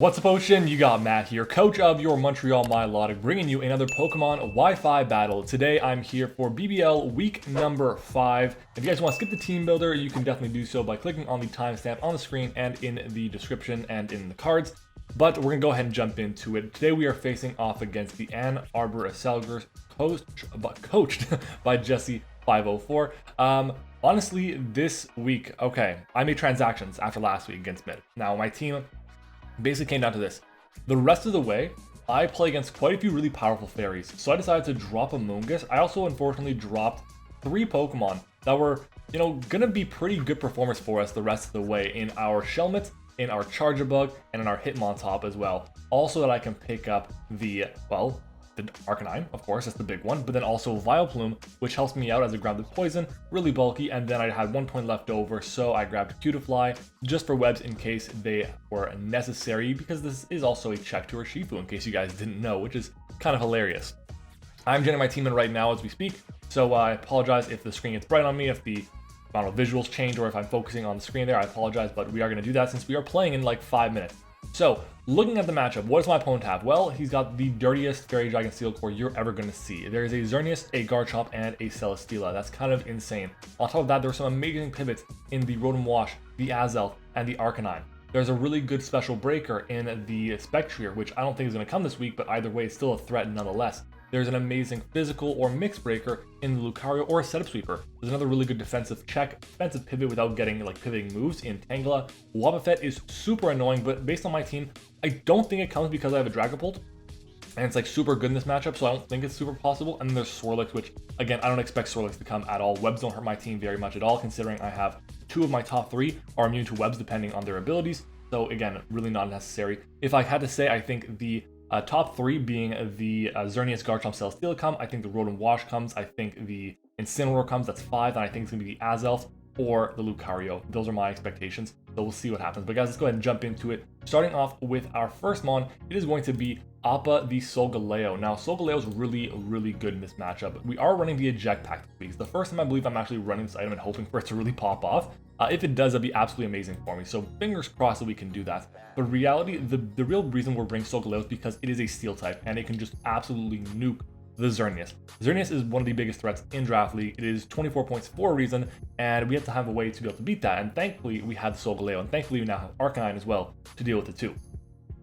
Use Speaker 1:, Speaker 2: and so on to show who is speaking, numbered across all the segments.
Speaker 1: What's up, Ocean? You got Matt here, coach of your Montreal Milotic, bringing you another Pokemon Wi-Fi battle. Today, I'm here for BBL week number 5. If you guys want to skip the team builder, you can definitely do so by clicking on the timestamp on the screen and in the description and in the cards. But we're going to go ahead and jump into it. Today, we are facing off against the Ann Arbor Acelgers, coached by Jesse504. Honestly, this week, okay, I made transactions after last week against Mid. Now, my team basically came down to this. The rest of the way, I play against quite a few really powerful fairies, so I decided to drop a Moongus. I also unfortunately dropped 3 Pokemon that were, gonna be pretty good performers for us the rest of the way in our Shelmet, in our Charjabug, and in our Hitmontop as well. Also that I can pick up the Arcanine, of course, that's the big one, but then also Vileplume, which helps me out as I grabbed the Poison, really bulky, and then I had 1 point left over, so I grabbed Cutiefly just for webs in case they were necessary, because this is also a check to Urshifu, in case you guys didn't know, which is kind of hilarious. I'm getting my team in right now as we speak, so I apologize if the screen gets bright on me, if the visuals change, or if I'm focusing on the screen there, I apologize, but we are going to do that since we are playing in like 5 minutes. So, looking at the matchup, what does my opponent have? Well, he's got the dirtiest Fairy Dragon Steel Core you're ever going to see. There is a Xerneas, a Garchomp, and a Celesteela. That's kind of insane. On top of that, there are some amazing pivots in the Rotom Wash, the Azelf, and the Arcanine. There's a really good special breaker in the Spectrier, which I don't think is going to come this week, but either way, it's still a threat nonetheless. There's an amazing physical or mixed breaker in the Lucario or a setup sweeper. There's another really good defensive check, defensive pivot without getting like pivoting moves in Tangela. Wobbuffet is super annoying, but based on my team, I don't think it comes because I have a Dragapult. And it's like super good in this matchup, so I don't think it's super possible. And then there's Swirlix, which again, I don't expect Swirlix to come at all. Webs don't hurt my team very much at all, considering I have 2 of my top 3 are immune to webs depending on their abilities. So again, really not necessary. If I had to say, I think the top 3 being the Xerneas, Garchomp, Celesteela come. I think the Rotom Wash comes. I think the Incineroar comes. That's 5. And I think it's going to be the Azelf or the Lucario. Those are my expectations. So we'll see what happens. But guys, let's go ahead and jump into it. Starting off with our first mon, it is going to be Appa the Solgaleo. Now, Solgaleo is really, really good in this matchup. We are running the Eject Pack this week. It's the first time I believe I'm actually running this item and hoping for it to really pop off. If it does, that'd be absolutely amazing for me. So fingers crossed that we can do that. But in reality, the real reason we're bringing Solgaleo is because it is a Steel type and it can just absolutely nuke the Xerneas. Xerneas is one of the biggest threats in Draft League. It is 24 points for a reason, and we have to have a way to be able to beat that. And thankfully, we have the Solgaleo, and thankfully, we now have Arcanine as well to deal with it too.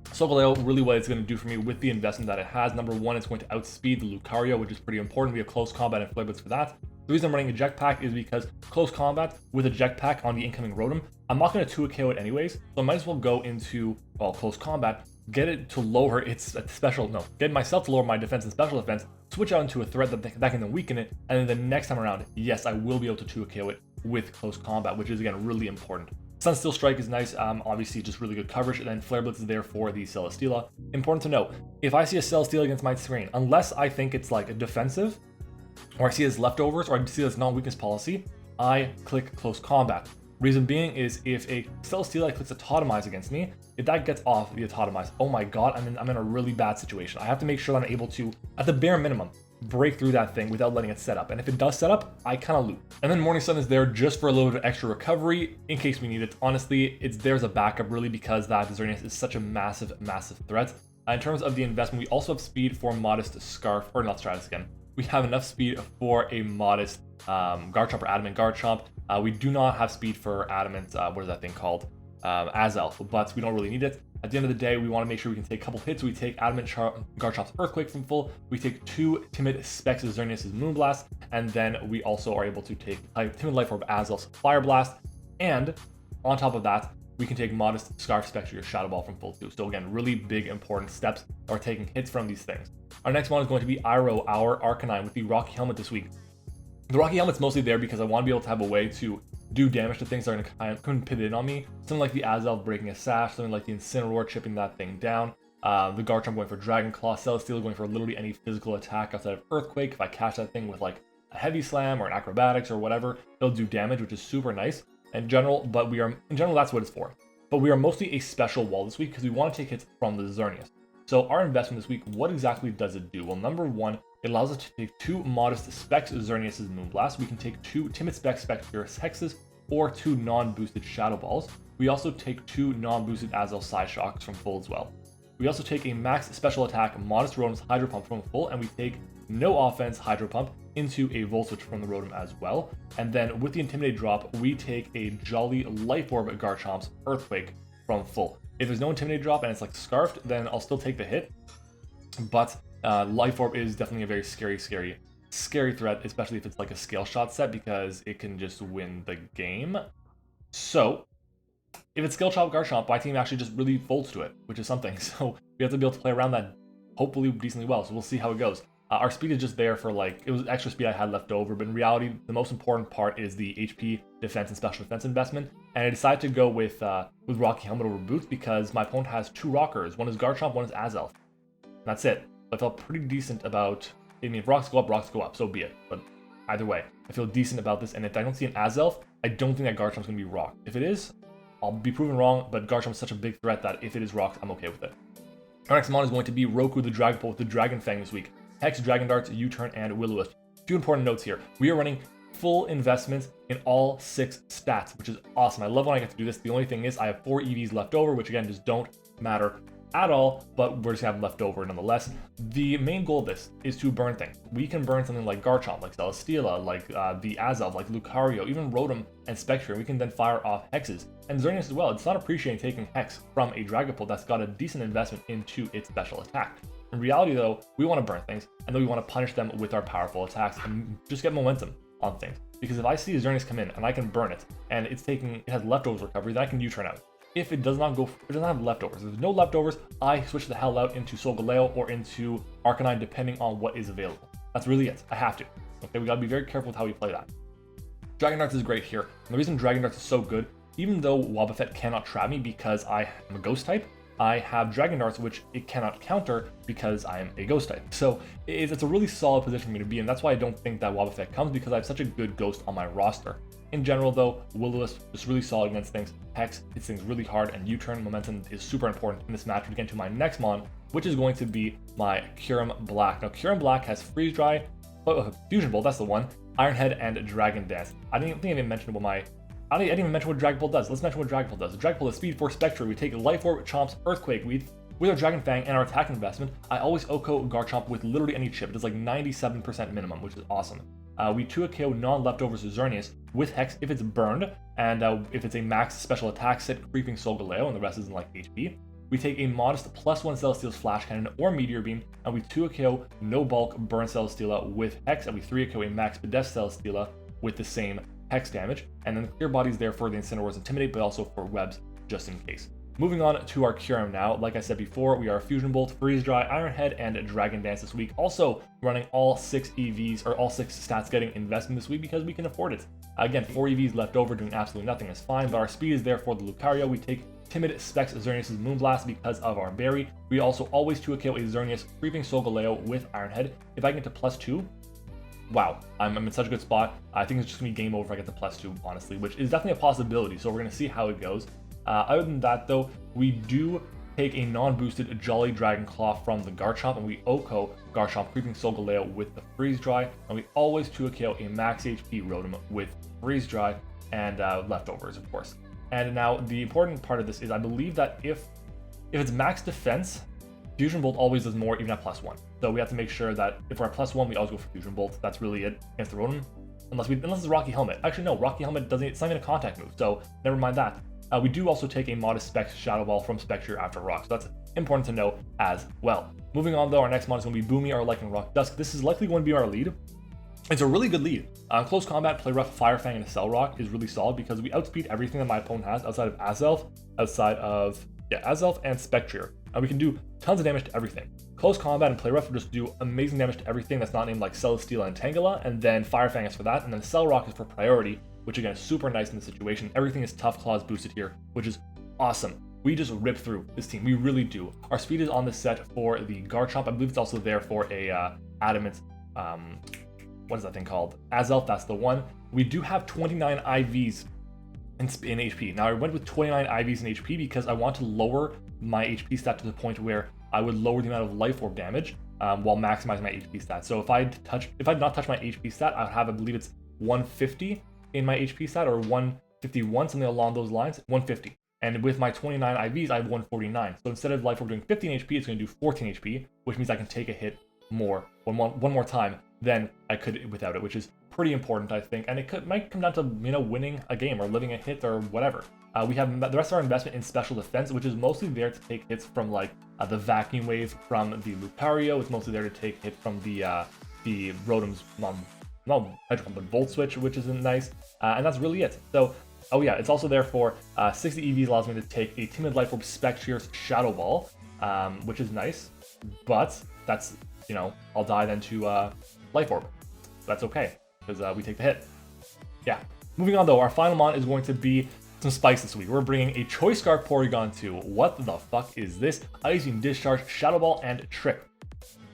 Speaker 1: Solgaleo, really what it's going to do for me with the investment that it has. Number 1, it's going to outspeed the Lucario, which is pretty important. We have close combat and Flare Blitz for that. The reason I'm running Eject Pack is because close combat with Eject Pack on the incoming Rotom, I'm not going to 2 KO it anyways, so I might as well go into, close combat, get it to lower its get myself to lower my defense and special defense, switch out into a threat that can then weaken it, and then the next time around, yes, I will be able to 2 KO it with close combat, which is again really important. Sunsteel Strike is nice, obviously just really good coverage, and then Flare Blitz is there for the Celesteela. Important to note, if I see a Celesteela against my screen, unless I think it's like a defensive, or I see it as leftovers, or I see it as non-weakness policy, I click close combat. Reason being is if a Celesteela clicks Autotomize against me, if that gets off the Autotomize, oh my god, I'm in a really bad situation. I have to make sure that I'm able to, at the bare minimum, break through that thing without letting it set up. And if it does set up, I kind of loop. And then Morning Sun is there just for a little bit of extra recovery in case we need it. Honestly, it's there as a backup really because that Xerneas is such a massive, massive threat. In terms of the investment, we also have speed for modest Scarf, or not Stratus again. We have enough speed for a modest Garchomp or Adamant Garchomp. We do not have speed for Adamant, what is that thing called? Azelf, but we don't really need it. At the end of the day, we want to make sure we can take a couple hits. We take Adamant Garchomp's Earthquake from full. We take 2 Timid Specs of Xerneas' Moonblast, and then we also are able to take Timid Life Orb Azelf's Fire Blast. And on top of that, we can take Modest Scarf Spectre or Shadow Ball from full too. So again, really big important steps are taking hits from these things. Our next one is going to be Iroh, our Arcanine, with the Rocky Helmet this week. The Rocky Helmet's mostly there because I want to be able to have a way to do damage to things that are going to pivot in on me. Something like the Azelf breaking a Sash, something like the Incineroar chipping that thing down. The Garchomp going for Dragon Claw, Celesteela going for literally any physical attack outside of Earthquake. If I catch that thing with like a Heavy Slam or an Acrobatics or whatever, it'll do damage, which is super nice in general, that's what it's for. But we are mostly a special wall this week because we want to take hits from the Xerneas. So our investment this week, what exactly does it do? Well, number 1, it allows us to take 2 modest Specs Xerneas' Moonblast. We can take 2 Timid Specs Spectre Hexes or 2 non-boosted Shadow Balls. We also take 2 non-boosted Azelf Side Shocks from full as well. We also take a max special attack Modest Rotom's Hydro Pump from full, and we take no offense Hydro Pump into a Volt Switch from the Rotom as well. And then with the Intimidate drop, we take a Jolly Life Orb Garchomp's Earthquake from full. If there's no Intimidate drop and it's like Scarfed, then I'll still take the hit. But Life Orb is definitely a very scary threat, especially if it's like a Scale Shot set, because it can just win the game. So if it's Skill Chop Garchomp, my team actually just really folds to it, which is something. So we have to be able to play around that hopefully decently well. So we'll see how it goes. Our speed is just there for like, it was extra speed I had left over, but in reality, the most important part is the HP, defense, and special defense investment. And I decided to go with Rocky Helmet over Boots because my opponent has 2 Rockers. One is Garchomp, one is Azelf. And that's it. I felt pretty decent about, I mean, if rocks go up, so be it. But either way, I feel decent about this. And if I don't see an Azelf, I don't think that Garchomp's going to be rocked. If it is, I'll be proven wrong, but Garchomp is such a big threat that if it is rocked, I'm okay with it. Our next mon is going to be Roku the Dragapult with the Dragon Fang this week. Hex, Dragon Darts, U-Turn, and Will-O-Wisp. 2 important notes here. We are running full investments in all 6 stats, which is awesome. I love when I get to do this. The only thing is I have 4 EVs left over, which again just don't matter at all, but we're just gonna have left over nonetheless. The main goal of this is to burn things. We can burn something like Garchomp, like Celesteela, like the Azelf, like Lucario, even Rotom and Spectre. We can then fire off Hexes. And Xerneas as well. It's not appreciating taking Hex from a Dragapult that's got a decent investment into its special attack. In reality though, we want to burn things, and then we want to punish them with our powerful attacks and just get momentum on things. Because if I see Xerneas come in and I can burn it, and it has leftovers recovery, then I can U-turn out. If it does not have leftovers. If there's no leftovers, I switch the hell out into Solgaleo or into Arcanine depending on what is available. That's really it. I have to. Okay, we gotta be very careful with how we play that. Dragon Darts is great here. And the reason Dragon Darts is so good, even though Wobbuffet cannot trap me because I am a Ghost type, I have Dragon Darts which it cannot counter because I am a Ghost type. So it's a really solid position for me to be in. That's why I don't think that Wobbuffet comes, because I have such a good Ghost on my roster. In general though, Will-O-Wisp is really solid against things. Hex hits things really hard, and U-turn momentum is super important in this match. We get into my next mon, which is going to be my Kyurem Black. Now Kyurem Black has Freeze Dry, Fusion Bolt, that's the one, Iron Head, and Dragon Dance. I didn't even mention what Dragapult does. Let's mention what Dragapult does. Dragapult is Speed Force Spectre. We take Life Orb, Chomp's Earthquake. With our Dragon Fang and our attack investment, I always OHKO Garchomp with literally any chip. It does like 97% minimum, which is awesome. We 2-KO non-leftovers Xerneas with Hex if it's burned, and if it's a max special attack set, Creeping Solgaleo, and the rest isn't like HP. We take a modest +1 Celesteela's Flash Cannon or Meteor Beam, and we 2-KO no bulk burn Celesteela with Hex, and we 3-KO a max Pedest Celesteela with the same Hex damage. And then Clear Body's there for the Incineroar's Intimidate, but also for Webs just in case. Moving on to our Kyurem now. Like I said before, we are Fusion Bolt, Freeze Dry, Iron Head, and Dragon Dance this week. Also running all 6 EVs, or all 6 stats getting investment this week because we can afford it. Again, 4 EVs left over doing absolutely nothing is fine, but our speed is there for the Lucario. We take Timid Specs Xerneas' Moonblast because of our berry. We also always 2-KO a Xerneas Creeping Solgaleo with Iron Head. If I get to +2, wow, I'm in such a good spot. I think it's just gonna be game over if I get to +2, honestly, which is definitely a possibility, so we're gonna see how it goes. Other than that though, we do take a non-boosted Jolly Dragon Claw from the Garchomp, and we OHKO Garchomp Creeping Solgaleo with the Freeze Dry, and we always 2-KO a max HP Rotom with Freeze Dry and leftovers, of course. And now the important part of this is I believe that if it's max defense, Fusion Bolt always does more even at +1. So we have to make sure that if we're at +1, we always go for Fusion Bolt. That's really it against the Rotom, unless it's Rocky Helmet. Actually no, Rocky Helmet doesn't, it's not even a contact move, so never mind that. We do also take a modest Specs Shadow Ball from Spectre after Rock, so that's important to know as well. Moving on though, our next mod is going to be Boomy, our Lycan Rock Dusk. This is likely going to be our lead. It's a really good lead. Close combat, Play Rough, Fire Fang, and Cell Rock is really solid because we outspeed everything that my opponent has outside of Azelf, Azelf and Spectre. And we can do tons of damage to everything. Close combat and Play Rough will just do amazing damage to everything that's not named like Celesteela and Tangela, and then Fire Fang is for that, and then Cell Rock is for priority, which again is super nice in this situation. Everything is Tough Claws boosted here, which is awesome. We just rip through this team, we really do. Our speed is on the set for the Garchomp. I believe it's also there for a Adamant, what is that thing called? Azelf, that's the one. We do have 29 IVs in HP. Now I went with 29 IVs in HP because I want to lower my HP stat to the point where I would lower the amount of Life Orb damage while maximizing my HP stat. So if I'd not touch my HP stat, I would have, I believe it's 150 in my HP stat, or 150 51, something along those lines, 150. And with my 29 IVs, I have 149. So instead of Life Orb doing 15 HP, it's going to do 14 HP, which means I can take a hit more, one more time than I could without it, which is pretty important, I think. And it might come down to, winning a game or living a hit or whatever. We have the rest of our investment in special defense, which is mostly there to take hits from like the vacuum wave from the Lucario. It's mostly there to take hit from the Rotom's Volt Switch, which isn't nice. And that's really it. So, oh yeah, it's also there for 60 EVs allows me to take a Timid Life Orb Spectreer's Shadow Ball, which is nice. But that's, I'll die then to Life Orb. That's okay, because we take the hit. Yeah. Moving on though, our final mon is going to be some spikes this week. We're bringing a Choice Scarf Porygon2. What the fuck is this? Ice Beam, Discharge, Shadow Ball, and Trick.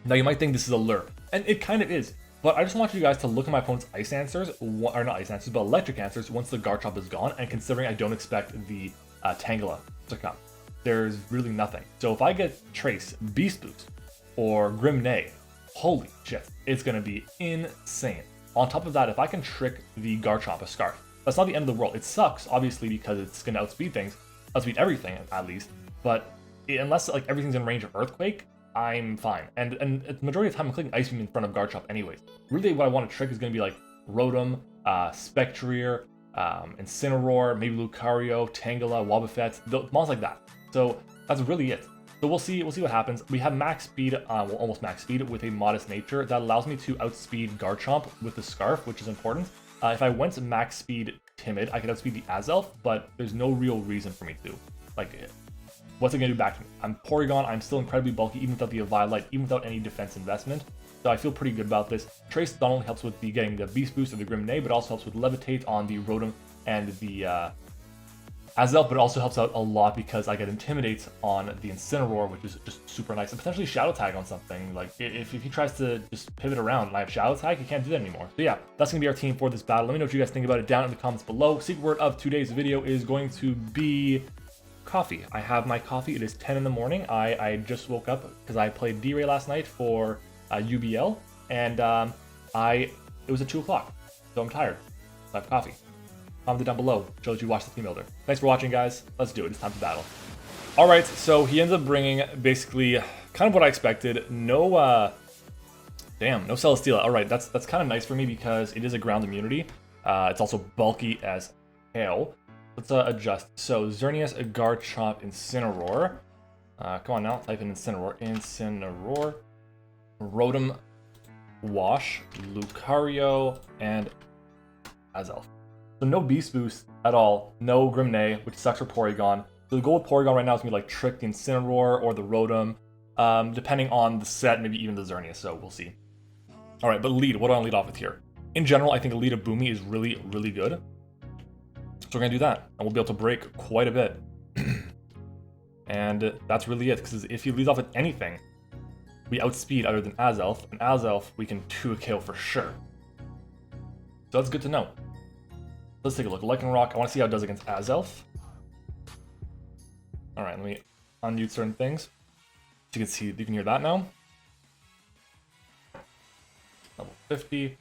Speaker 1: Now you might think this is a lure, and it kind of is. But I just want you guys to look at my opponent's ice answers, or not ice answers, but electric answers once the Garchomp is gone, and considering I don't expect the Tangela to come, there's really nothing. So if I get Trace, Beast Boost, or Grimnay, holy shit, it's going to be insane. On top of that, if I can trick the Garchomp, a Scarf, that's not the end of the world. It sucks, obviously, because it's going to outspeed things, outspeed everything at least, but unless like everything's in range of Earthquake, I'm fine. And the majority of the time I'm clicking Ice Beam in front of Garchomp anyways. Really what I want to trick is going to be like Rotom, Spectreer, Incineroar, maybe Lucario, Tangela, Wobbuffet, mons like that. So that's really it. So we'll see what happens. We have max speed, well, almost max speed with a modest nature that allows me to outspeed Garchomp with the Scarf, which is important. If I went to max speed Timid, I could outspeed the Azelf, but there's no real reason for me to. Like, what's it going to do back to me? I'm Porygon, I'm still incredibly bulky, even without the Eviolite, even without any defense investment. So I feel pretty good about this. Trace not only helps with getting the Beast Boost or the Grimnay, but also helps with Levitate on the Rotom and the Azelf, but it also helps out a lot because I get Intimidate on the Incineroar, which is just super nice, and potentially Shadow Tag on something. Like, if he tries to just pivot around and I have Shadow Tag, he can't do that anymore. So yeah, that's going to be our team for this battle. Let me know what you guys think about it down in the comments below. Secret word of today's video is going to be coffee. I have my coffee. It is 10 in the morning. I just woke up because I played D-Ray last night for UBL, and it was at 2 o'clock, so I'm tired. So I have coffee. Comment down below, show that you watched the Team Builder. Thanks for watching, guys. Let's do it. It's time to battle. All right, so he ends up bringing basically kind of what I expected. No Celesteela. All right, that's kind of nice for me because it is a ground immunity. It's also bulky as hell. Let's adjust. So Xerneas, Garchomp, Incineroar. Come on now, type in Incineroar. Incineroar, Rotom, Wash, Lucario, and Azelf. So no Beast Boost at all, no Grimnay, which sucks for Porygon. So the goal with Porygon right now is going to be like Trick the Incineroar or the Rotom, depending on the set, maybe even the Xerneas, so we'll see. All right, but lead, what do I lead off with here? In general, I think a lead of Boomy is really, really good. So we're going to do that, and we'll be able to break quite a bit. And that's really it, because if he leads off with anything, we outspeed other than Azelf, and Azelf we can 2-KO for sure. So that's good to know. Let's take a look. Lycanroc, I want to see how it does against Azelf. Alright, let me unmute certain things. So you can see, you can hear that now. Level 50.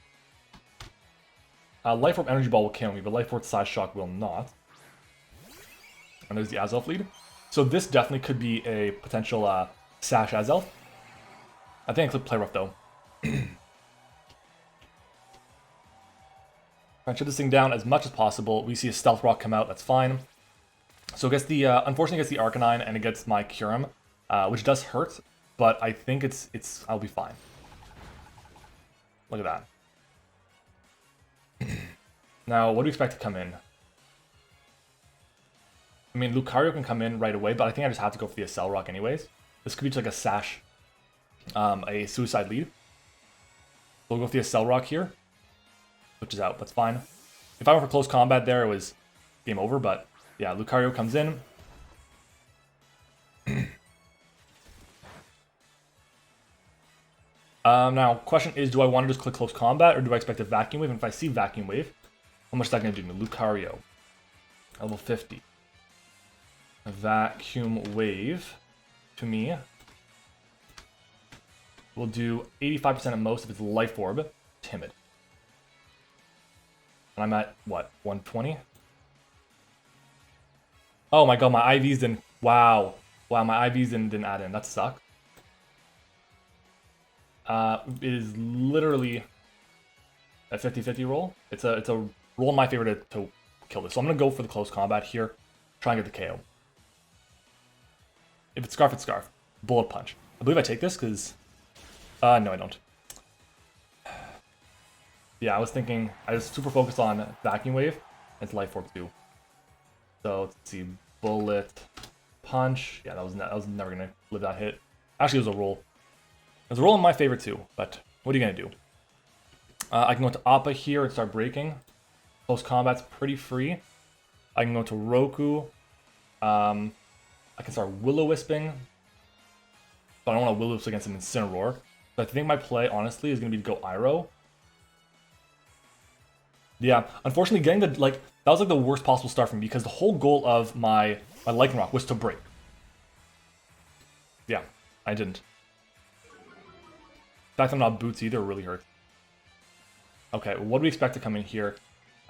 Speaker 1: Life Orb Energy Ball will kill me, but Life Orb Side Shock will not. And there's the Azelf lead. So this definitely could be a potential Sash Azelf. I think I could play rough though. Try and shut this thing down as much as possible. We see a Stealth Rock come out, that's fine. So it gets the, unfortunately it gets the Arcanine and it gets my Kyurem, which does hurt, but I think I'll be fine. Look at that. Now, what do you expect to come in? I mean, Lucario can come in right away, but I think I just have to go for the Accel Rock anyways. This could be just like a Sash, a Suicide lead. We'll go with the Accel Rock here. Which is out, that's fine. If I went for close combat there, it was game over, but yeah, Lucario comes in. Now, question is, do I want to just click close combat, or do I expect a Vacuum Wave? And if I see Vacuum Wave, how much is that going to do to me? Lucario, level 50. A Vacuum Wave, to me, will do 85% at most if it's Life Orb, Timid. I'm at, what, 120? Oh my god, my IVs didn't... Wow. Wow, my IVs didn't add in. That sucks. It is literally a 50-50 roll. It's a roll in my favor to kill this. So I'm going to go for the close combat here. Try and get the KO. If it's Scarf, it's Scarf. Bullet Punch. I believe I take this because... no, I don't. Yeah, I was thinking... I was super focused on Vacuum Wave. It's Life Orb too. So, let's see. Bullet Punch. Yeah, that was never going to live that hit. Actually, it was a roll. It was a roll in my favor too, but what are you going to do? I can go to Appa here and start breaking. Close combat's pretty free. I can go to Roku. I can start Will-O-Wisping. But I don't want to Will-O-Wisp against an Incineroar. So I think my play, honestly, is going to be to go Iroh. Yeah, unfortunately, getting the, like, that was like the worst possible start for me because the whole goal of my Lightning Rock was to break. Yeah, I didn't. The fact I'm not Boots either really hurt. Okay, what do we expect to come in here?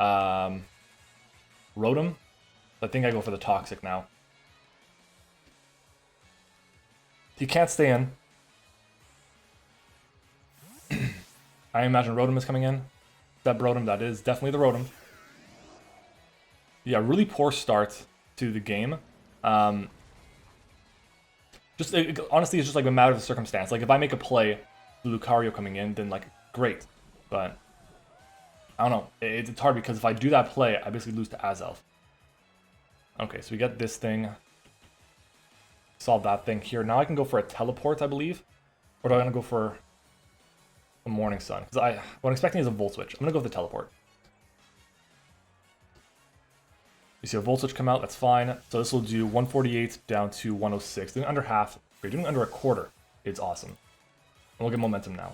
Speaker 1: Rotom? I think I go for the Toxic now. He can't stay in. I imagine Rotom is coming in. That Rotom, that is definitely the Rotom. Yeah, really poor start to the game. Honestly, it's just like a matter of circumstance. Like, if I make a play, Lucario coming in, then, like, great. But, I don't know. It's hard because if I do that play, I basically lose to Azelf. Okay, so we get this thing. Solve that thing here. Now I can go for a Teleport, I believe. Or do I want to go for a Morning Sun? Because what I'm expecting is a Volt Switch. I'm going to go with the Teleport. You see a Volt Switch come out, that's fine. So this will do 148 down to 106. Doing under half. If you're doing under a quarter, it's awesome. And we'll get momentum now.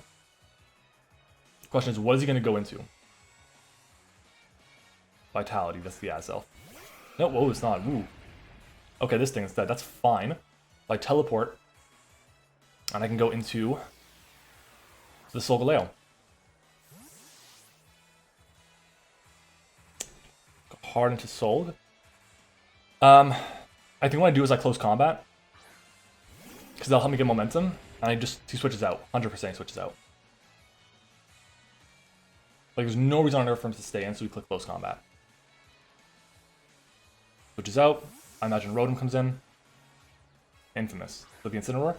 Speaker 1: The question is, what is he going to go into? Vitality, that's the Azelf. No, whoa, it's not. Ooh. Okay, this thing is dead. That's fine. I teleport. And I can go into the Solgaleo. Go hard into Solg. I think what I do is I close combat. Because that'll help me get momentum. And he switches out. 100% he switches out. Like, there's no reason on earth for him to stay in, so we click close combat. Switches out. I imagine Rotom comes in. Infamous. With the Incineroar.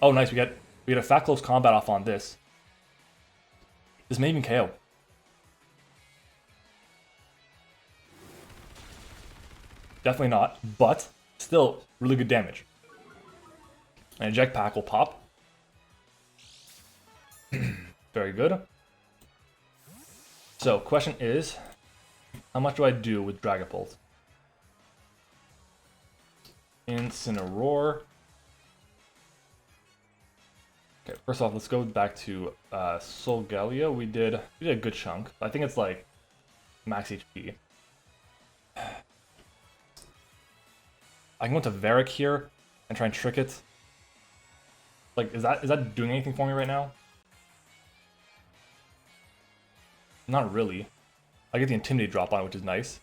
Speaker 1: Oh, nice. We get a fat close combat off on this. This may even KO. Definitely not, but still really good damage. And Eject Pack will pop. Very good. So, question is, how much do I do with Dragapult? Incineroar. Okay, first off, let's go back to Solgaleo. We did a good chunk. I think it's like max HP. I can go to Varric here and try and trick it. Like, is that doing anything for me right now? Not really. I get the Intimidate drop on it, which is nice.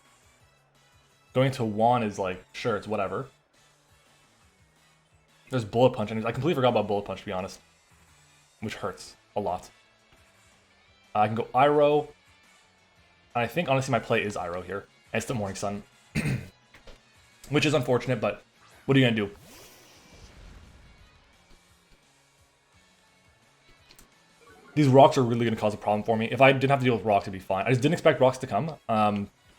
Speaker 1: Going to Juan is like, sure, it's whatever. There's Bullet Punch, and I completely forgot about Bullet Punch, to be honest. Which hurts a lot. I can go Iroh. And I think, honestly, my play is Iroh here. And it's the Morning Sun. Which is unfortunate, but what are you going to do? These rocks are really going to cause a problem for me. If I didn't have to deal with rocks, it'd be fine. I just didn't expect rocks to come,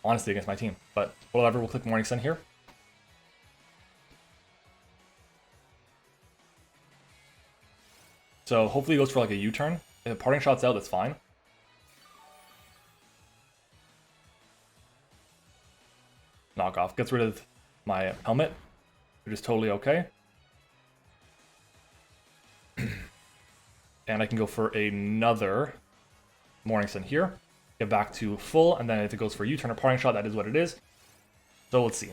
Speaker 1: honestly, against my team. But whatever, we'll click Morning Sun here. So hopefully he goes for like a U-turn. If a Parting Shot's out, that's fine. Knockoff. Gets rid of my helmet, which is totally okay. And I can go for another Morning Sun here. Get back to full, and then if it goes for a U-turn or Parting Shot, that is what it is. So let's see.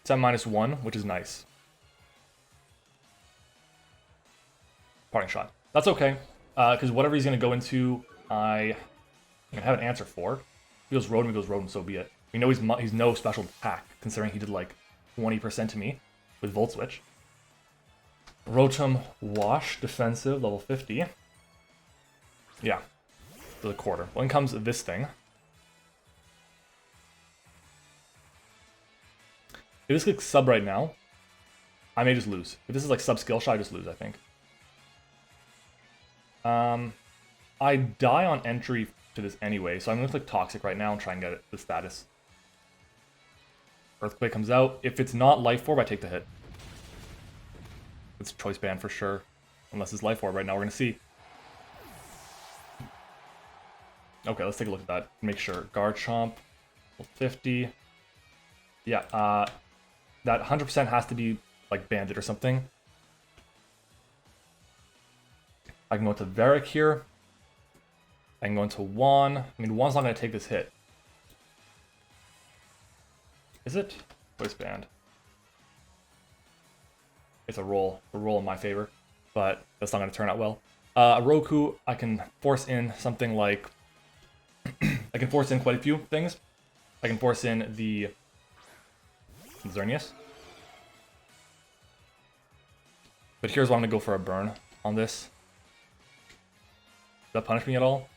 Speaker 1: 10 -1, which is nice. Parting Shot. That's okay, because whatever he's going to go into, I have an answer for. If he goes Rotom, so be it. We know he's no special attack, considering he did like 20% to me with Volt Switch. Rotom Wash, defensive, level 50. Yeah, to the quarter. Well, in comes this thing. If this clicks sub right now, I may just lose. If this is like sub skill shot, I just lose, I think. I die on entry to this anyway, so I'm gonna click Toxic right now and try and get the status. Earthquake comes out. If it's not Life Orb, I take the hit. It's Choice Band for sure. Unless it's Life Orb right now, we're gonna see. Okay, let's take a look at that. Make sure. Garchomp, 50. Yeah, that 100% has to be like Bandit or something. I can go into Varric here. I can go into Juan. I mean, Juan's not going to take this hit. Is it? Voice Band. It's a roll. A roll in my favor. But that's not going to turn out well. Roku, I can force in something like... I can force in quite a few things. I can force in the Xerneas. But here's why I'm going to go for a burn on this. Does that punish me at all?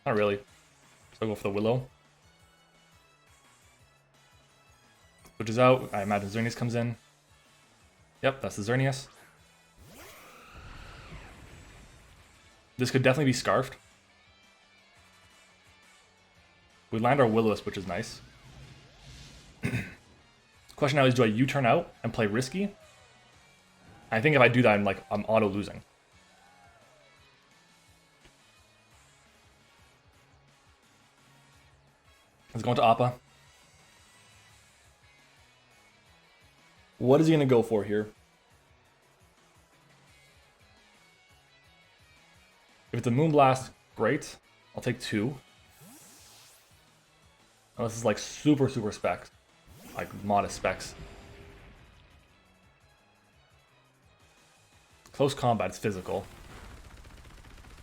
Speaker 1: Not really. So I'll go for the Willow. Switches out. I imagine Xerneas comes in. Yep, that's the Xerneas. This could definitely be Scarfed. We land our Will-O-Wisp, which is nice. Question now is, do I U-turn out and play risky? I think if I do that, I'm auto losing. Let's go into Appa. What is he going to go for here? If it's a Moonblast, great. I'll take 2. Unless it's like super specs. Like modest specs. Close combat is physical.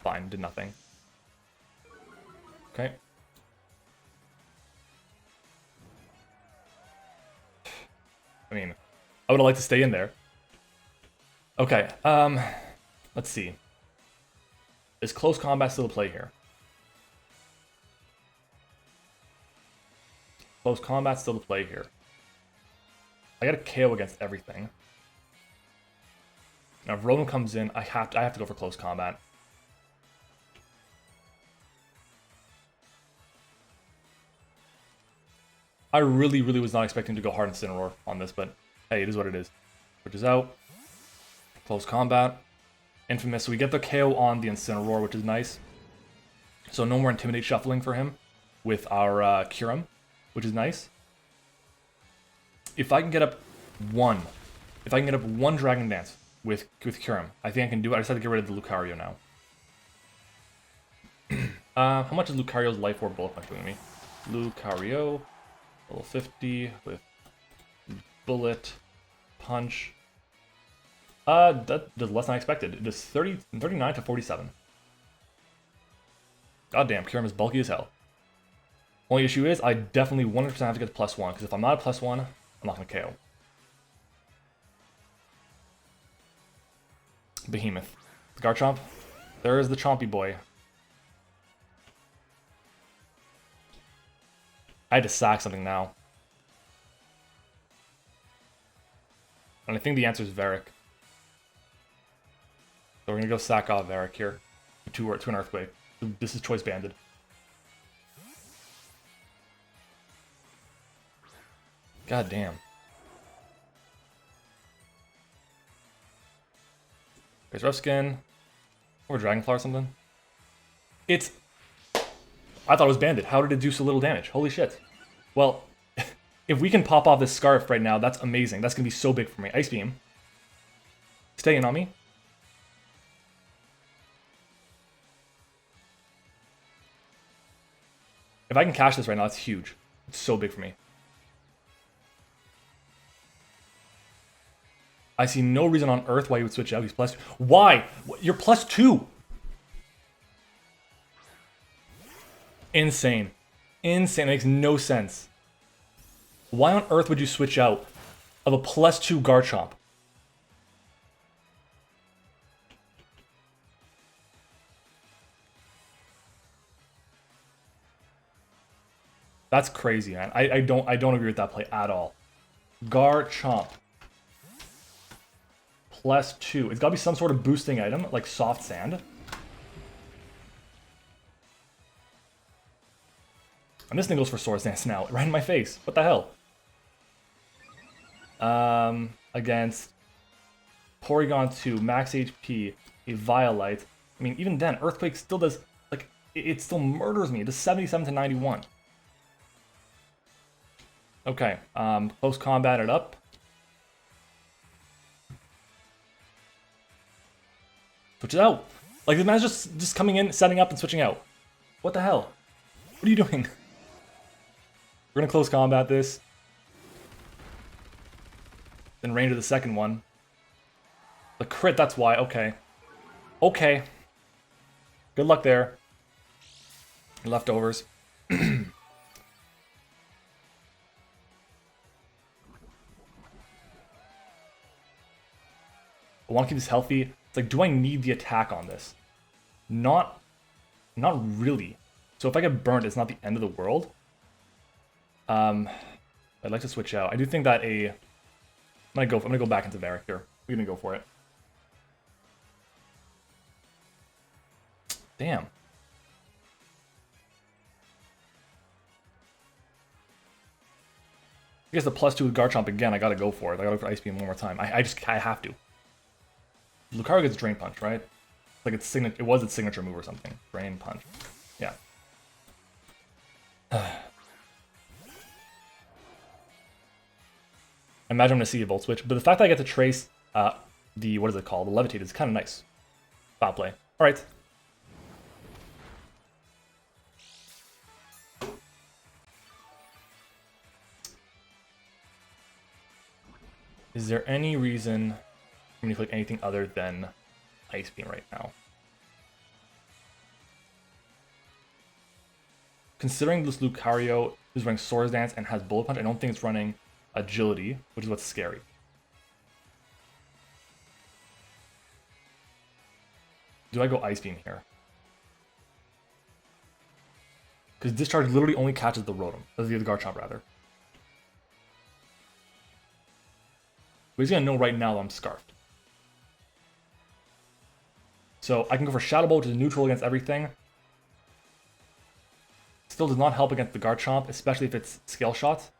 Speaker 1: Fine, did nothing. Okay. I mean, I would have liked to stay in there. Okay, let's see. Is close combat still a play here? Close combat still a play here. I got a KO against everything. Now if Rotom comes in, I have to go for close combat. I really was not expecting to go hard Incineroar on this, but hey, it is what it is. Which is out. Close combat. Infamous. So we get the KO on the Incineroar, which is nice. So no more Intimidate shuffling for him with our Kyurem, which is nice. If I can get up one Dragon Dance with Kyurem, I think I can do it. I just have to get rid of the Lucario now. How much is Lucario's Life Orb Bullet Punch doing me? Lucario, level 50 with Bullet Punch. That does less than I expected. It does 39 to 47. Goddamn, Kyurem is bulky as hell. Only issue is, I definitely 100% have to get +1, because if I'm not a +1, I'm not going to KO. Behemoth. The Garchomp. There is the Chompy boy. I had to sack something now. And I think the answer is Varric. So we're going to go sack off Varric here. To an Earthquake. This is Choice Banded. God damn. There's Rough Skin. Or Dragonfly or something. It's... I thought it was Banded. How did it do so little damage? Holy shit. Well, if we can pop off this Scarf right now, that's amazing. That's going to be so big for me. Ice Beam. Stay in on me. If I can cash this right now, that's huge. It's so big for me. I see no reason on earth why you would switch out. He's +2. Why? You're +2. Insane. Insane. It makes no sense. Why on earth would you switch out of a +2 Garchomp? That's crazy, man. I don't agree with that play at all. Garchomp. +2. It's gotta be some sort of boosting item, like soft sand. And this thing goes for Swords Dance now, right in my face. What the hell? Against Porygon2, max HP, a Violite. I mean, even then, Earthquake still does, like, it still murders me. It does 77 to 91. Okay, close combat it up. Switch it out. Like, the man's just coming in, setting up, and switching out. What the hell? What are you doing? We're gonna close combat this. Then range of the second one. The crit, that's why. Okay. Okay. Good luck there. Leftovers. I want to keep this healthy. It's like, do I need the attack on this? Not really. So if I get burnt, it's not the end of the world. I'd like to switch out. I do think that I'm gonna go back into Varric here. We're gonna go for it. Damn. I guess the +2 with Garchomp again, I gotta go for it. I gotta go for Ice Beam one more time. I have to. Lucario gets Drain Punch, right? Like it was its signature move or something. Drain Punch. Yeah. I imagine I'm gonna see a Volt Switch, but the fact that I get to trace the, what is it called? The Levitate is kind of nice. Foul play. Alright. Is there any reason for me to click anything other than Ice Beam right now? Considering this Lucario is running Swords Dance and has Bullet Punch, I don't think it's running Agility, which is what's scary. Do I go Ice Beam here? Because Discharge literally only catches the Rotom. The Garchomp, rather. But he's gonna know right now that I'm Scarfed. So I can go for Shadow Ball, which is neutral against everything. Still does not help against the Garchomp, especially if it's Scale Shot.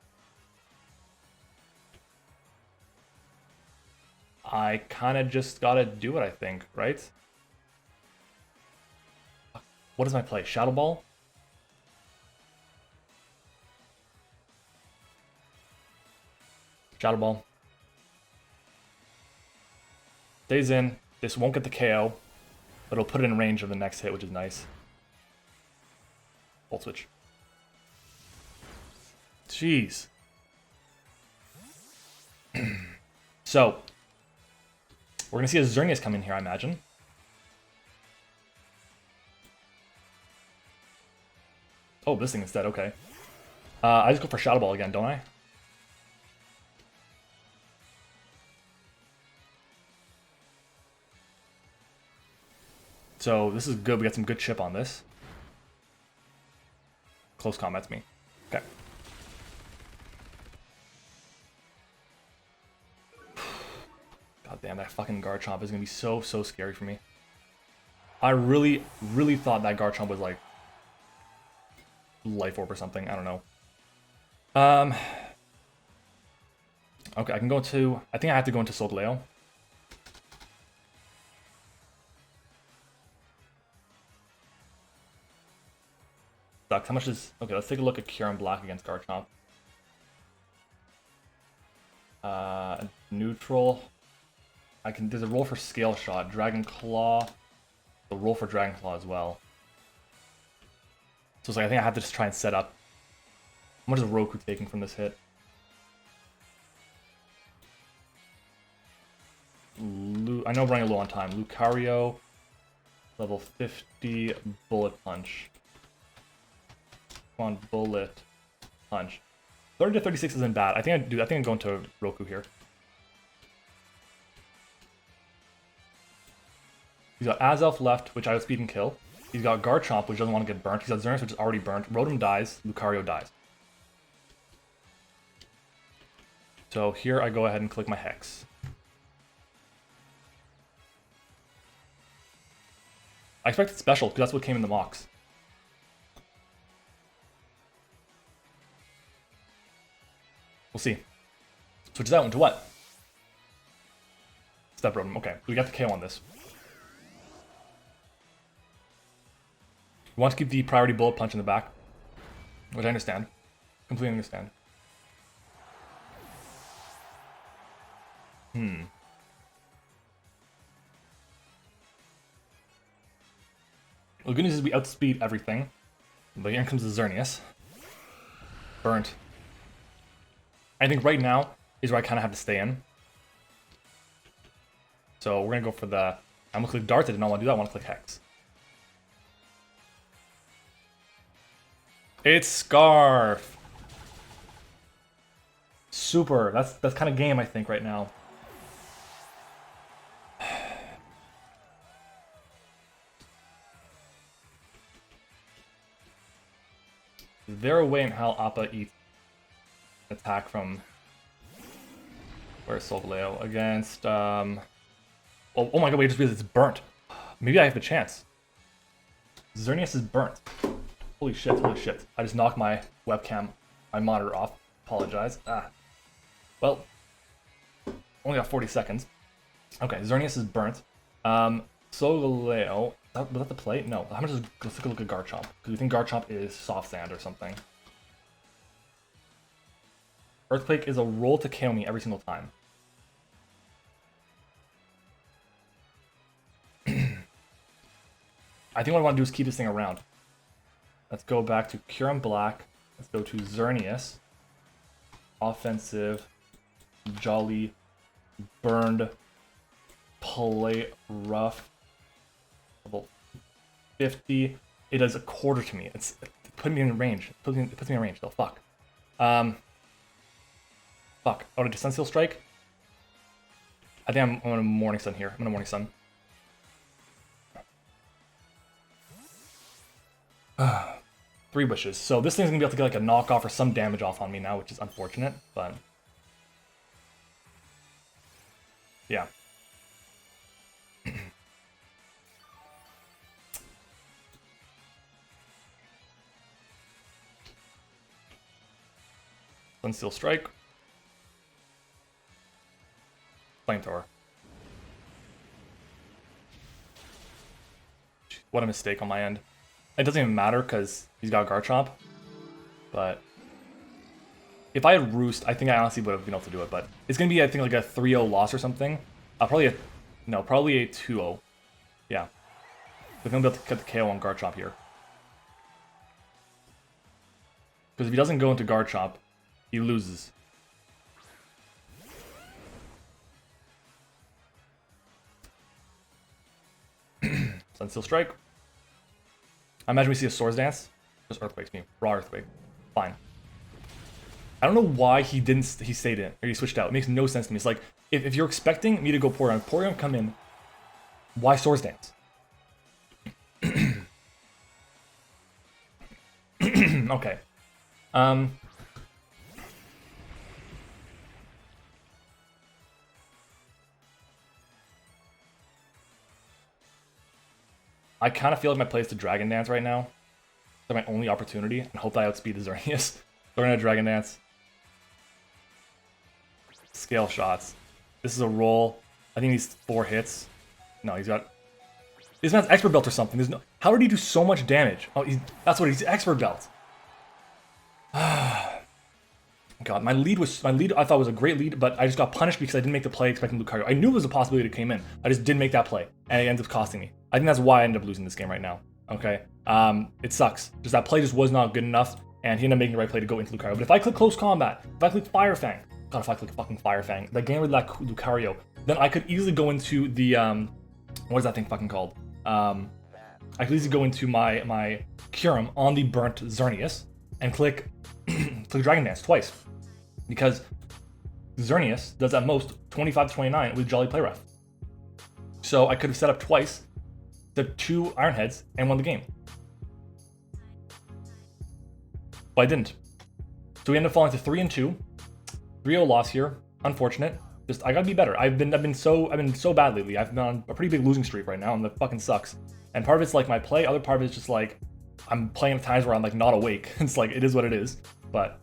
Speaker 1: I kind of just gotta do it, I think, right? What is my play? Shadow Ball? Shadow Ball. Stays in. This won't get the KO, but it'll put it in range of the next hit, which is nice. Volt Switch. Jeez. So, we're gonna see a Xerneas come in here, I imagine. Oh, this thing instead, okay. I just go for Shadow Ball again, don't I? So this is good, we got some good chip on this. Close combat's me. Okay. God damn, that fucking Garchomp is gonna be so scary for me. I really thought that Garchomp was like Life Orb or something, I don't know. Okay, I can go to, I think I have to go into Solgaleo. Sucks. How much is, okay, let's take a look at Kyurem Black against Garchomp. Neutral. There's a roll for Scale Shot, Dragon Claw, the roll for Dragon Claw as well. So it's like, I think I have to just try and set up. How much is Roku taking from this hit? I know I'm running low on time. Lucario, level 50, Bullet Punch. Come on, bullet punch. 30 to 36 isn't bad. I think I'm going to Roku here. He's got Azelf left, which I would speed and kill. He's got Garchomp, which doesn't want to get burnt. He's got Xerneas, which is already burnt. Rotom dies. Lucario dies. So here I go ahead and click my Hex. I expected special, because that's what came in the box. We'll see. Switches out into what? Step Rotom. Okay, we got the KO on this. We want to keep the priority bullet punch in the back, which I understand. Completely understand. The good news is we outspeed everything. But here comes the Xerneas. Burnt. I think right now is where I kind of have to stay in. So we're going to go for the... I'm going to click Darts. I did not want to do that. I want to click Hex. It's Scarf. Super. That's kind of game, I think, right now. Is there a way in how Appa eats attack from where's Solgaleo against oh my god, wait, I just realized it's burnt. Maybe I have the chance. Xerneas is burnt. Holy shit, holy shit. I just knocked my webcam, my monitor off. Apologize. Well, only got 40 seconds. Okay, Xerneas is burnt. Solgaleo, was that the play? No. How much is, let's take a look at Garchomp. Because we think Garchomp is soft sand or something. Earthquake is a roll to KO me every single time. I think what I want to do is keep this thing around. Let's go back to Kyurem Black. Let's go to Xerneas. Offensive. Jolly. Burned. Play rough. Level 50. It does a quarter to me. It's putting me in range. It puts me in range though. Fuck. Fuck. Oh, did Sunsteel Strike? I think I'm going to Morning Sun here. I'm going to Morning Sun. Three wishes. So this thing's going to be able to get like a knockoff or some damage off on me now, which is unfortunate, but... yeah. Sunsteel Strike. Flamethrower. What a mistake on my end. It doesn't even matter because he's got Garchomp. But if I had Roost, I think I honestly would have been able to do it. But it's going to be, I think, like a 3-0 loss or something. Probably a 2-0. Yeah. We're going to be able to cut the KO on Garchomp here. Because if he doesn't go into Garchomp, he loses. Sunsteel Strike. I imagine we see a Swords Dance. Just Earthquakes me. Raw Earthquake. Fine. I don't know why he stayed in, or he switched out. It makes no sense to me. It's like, if you're expecting me to go Porygon come in, why Swords Dance? Okay. I kind of feel like my play is to Dragon Dance right now. That's my only opportunity, and hope that I outspeed the Xerneas. So we're gonna Dragon Dance. Scale shots. This is a roll. I think he's 4 hits. No, he's got... this man's Expert Belt or something. There's no... how did he do so much damage? Oh, that's what he's Expert Belt. God, my lead I thought was a great lead, but I just got punished because I didn't make the play expecting Lucario. I knew it was a possibility to came in. I just didn't make that play, and it ended up costing me. I think that's why I ended up losing this game right now. Okay, it sucks. Just that play just was not good enough, and he ended up making the right play to go into Lucario. But if I click Close Combat, if I click Fire Fang, God, if I click fucking Fire Fang, that game with that Lucario, then I could easily go into the what is that thing fucking called? I could easily go into my Kyurem on the burnt Xerneas, and click click Dragon Dance twice, because Xerneas does at most 25 to 29 with Jolly Play Rough. So I could have set up twice, the 2 Iron Heads, and won the game. But I didn't. So we ended up falling to 3-2. 3-0 loss here. Unfortunate. Just I gotta be better. I've been so bad lately. I've been on a pretty big losing streak right now, and that fucking sucks. And part of it's like my play, other part of it's just like I'm playing at times where I'm like not awake. It's like it is what it is. But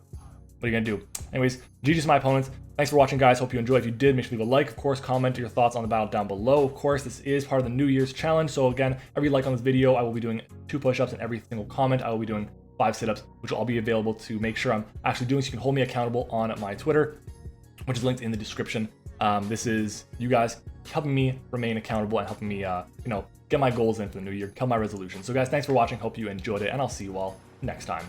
Speaker 1: what are you gonna do? Anyways, GG's to my opponents. Thanks for watching, guys. Hope you enjoyed. If you did, make sure to leave a like. Of course, comment your thoughts on the battle down below. Of course, this is part of the New Year's challenge. So again, every like on this video, I will be doing 2 push-ups, and every single comment, I will be doing 5 sit-ups, which will all be available to make sure I'm actually doing, so you can hold me accountable on my Twitter, which is linked in the description. This is you guys helping me remain accountable and helping me, get my goals in for the new year, kill my resolution. So guys, thanks for watching. Hope you enjoyed it, and I'll see you all next time.